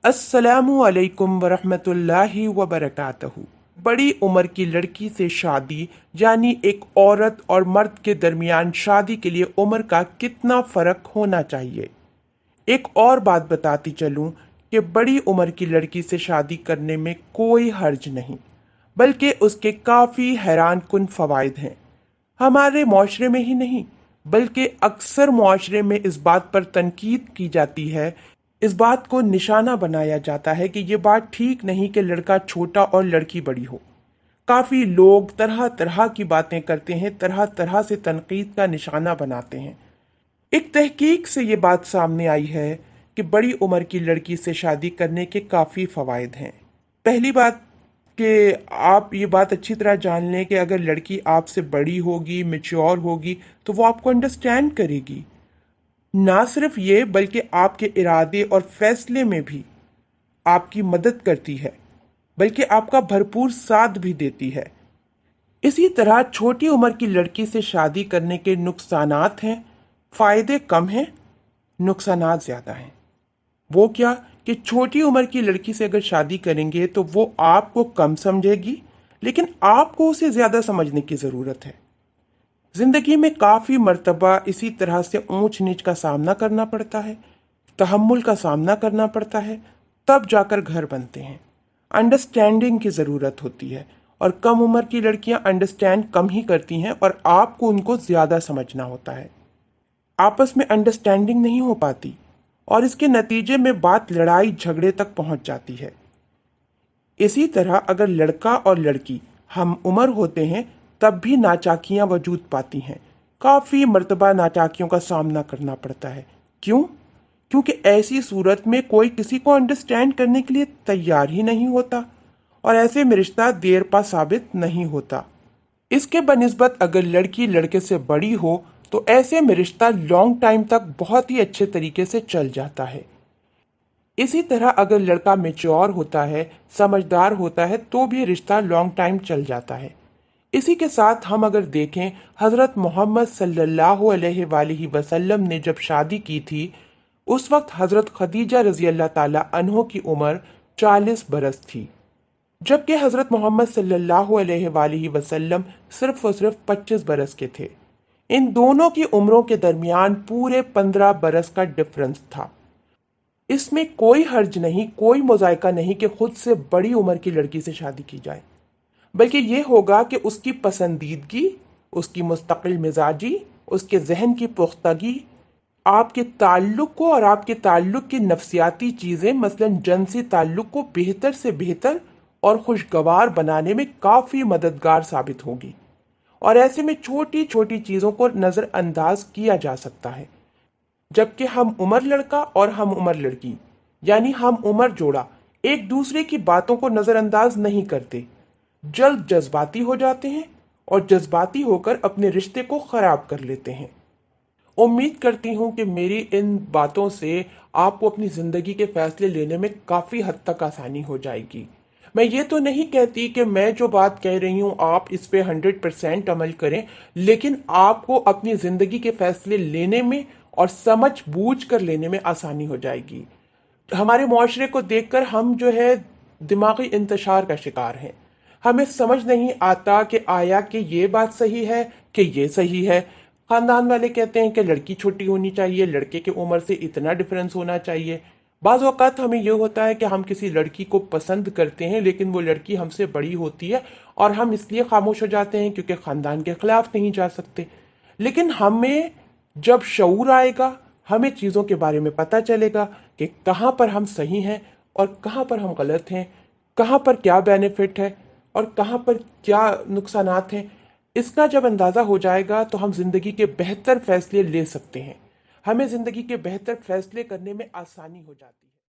अस्सलामु अलैकुम वरहमतुल्लाहि वबरकातहू। बड़ी उम्र की लड़की से शादी यानी एक औरत और मर्द के दरमियान शादी के लिए उम्र का कितना फर्क होना चाहिए। एक और बात बताती चलूं कि बड़ी उम्र की लड़की से शादी करने में कोई हर्ज नहीं, बल्कि उसके काफ़ी हैरान कुन फवायद हैं। हमारे माशरे में ही नहीं बल्कि अक्सर माशरे में इस बात पर तनकीद की जाती है, इस बात को निशाना बनाया जाता है कि ये बात ठीक नहीं कि लड़का छोटा और लड़की बड़ी हो। काफ़ी लोग तरह तरह की बातें करते हैं, तरह तरह से तनकीद का निशाना बनाते हैं। एक तहकीक से ये बात सामने आई है कि बड़ी उम्र की लड़की से शादी करने के काफ़ी फ़वाइद हैं। पहली बात कि आप ये बात अच्छी तरह जान लें कि अगर लड़की आपसे बड़ी होगी, मैच्योर होगी, तो वो आपको अंडरस्टैंड करेगी। ना सिर्फ ये बल्कि आपके इरादे और फैसले में भी आपकी मदद करती है, बल्कि आपका भरपूर साथ भी देती है। इसी तरह छोटी उम्र की लड़की से शादी करने के नुकसानात हैं, फायदे कम हैं, नुकसानात ज्यादा हैं। वो क्या कि छोटी उम्र की लड़की से अगर शादी करेंगे तो वो आपको कम समझेगी, लेकिन आपको उसे ज्यादा समझने की जरूरत है। जिंदगी में काफी मर्तबा इसी तरह से ऊंच नीच का सामना करना पड़ता है, तहम्मुल का सामना करना पड़ता है, तब जाकर घर बनते हैं। अंडरस्टैंडिंग की ज़रूरत होती है, और कम उम्र की लड़कियां अंडरस्टैंड कम ही करती हैं और आपको उनको ज़्यादा समझना होता है। आपस में अंडरस्टैंडिंग नहीं हो पाती और इसके नतीजे में बात लड़ाई झगड़े तक पहुंच जाती है। इसी तरह अगर लड़का और लड़की हम उम्र होते हैं तब भी नाचाकियां वजूद पाती हैं। काफ़ी मर्तबा नाचाकियों का सामना करना पड़ता है। क्यों? क्योंकि ऐसी सूरत में कोई किसी को अंडरस्टैंड करने के लिए तैयार ही नहीं होता, और ऐसे में रिश्ता देर पा साबित नहीं होता। इसके बनिस्बत अगर लड़की लड़के से बड़ी हो तो ऐसे में रिश्ता लॉन्ग टाइम तक बहुत ही अच्छे तरीके से चल जाता है। इसी तरह अगर लड़का मेच्योर होता है, समझदार होता है, तो भी रिश्ता लॉन्ग टाइम चल जाता है। इसी के साथ हम अगर देखें, हज़रत मोहम्मद सल्लल्लाहु अलैहि वसल्लम ने जब शादी की थी, उस वक्त हज़रत खदीजा रजी अल्लाह ताला अन्हो की उम्र 40 बरस थी, जबकि हज़रत मोहम्मद सल्लल्लाहु अलैहि वसल्लम सिर्फ और सिर्फ 25 बरस के थे। इन दोनों की उम्रों के दरमियान पूरे 15 बरस का डिफरेंस था। इसमें कोई हर्ज नहीं, कोई मुजायका नहीं कि खुद से बड़ी उम्र की लड़की से शादी की जाए, बल्कि ये होगा कि उसकी पसंदीदगी, उसकी मुस्तकिल मिजाजी, उसके जहन की पुख्तगी, आपके ताल्लुक को और आपके ताल्लुक की नफ्सियाती चीज़ें मसलन जन्सी ताल्लुक को बेहतर से बेहतर और खुशगवार बनाने में काफ़ी मददगार साबित होगी। और ऐसे में छोटी छोटी चीज़ों को नज़रअंदाज किया जा सकता है, जबकि हम उम्र लड़का और हम उम्र लड़की यानी हम उम्र जोड़ा एक दूसरे की बातों को नज़रअंदाज नहीं करते, जल्द जज्बाती हो जाते हैं और जज्बाती होकर अपने रिश्ते को खराब कर लेते हैं। उम्मीद करती हूँ कि मेरी इन बातों से आपको अपनी ज़िंदगी के फैसले लेने में काफ़ी हद तक आसानी हो जाएगी। मैं ये तो नहीं कहती कि मैं जो बात कह रही हूँ आप इस पे 100% अमल करें, लेकिन आपको अपनी ज़िंदगी के फैसले लेने में और समझ बूझ कर लेने में आसानी हो जाएगी। हमारे मुआशरे को देखकर हम जो है दिमागी इंतशार का शिकार हैं। हमें समझ नहीं आता कि आया कि ये बात सही है कि ये सही है। खानदान वाले कहते हैं कि लड़की छोटी होनी चाहिए, लड़के की उम्र से इतना डिफरेंस होना चाहिए। बाज़ औक़ात हमें यह होता है कि हम किसी लड़की को पसंद करते हैं लेकिन वो लड़की हमसे बड़ी होती है और हम इसलिए खामोश हो जाते हैं क्योंकि ख़ानदान के ख़िलाफ़ नहीं जा सकते। लेकिन हमें जब शऊर आएगा, हमें चीज़ों के बारे में पता चलेगा कि कहाँ पर हम सही हैं और कहाँ पर हम गलत हैं, कहाँ पर क्या बेनिफिट है और कहाँ पर क्या नुकसानात हैं। इसका जब अंदाज़ा हो जाएगा तो हम ज़िंदगी के बेहतर फैसले ले सकते हैं। हमें ज़िंदगी के बेहतर फैसले करने में आसानी हो जाती है।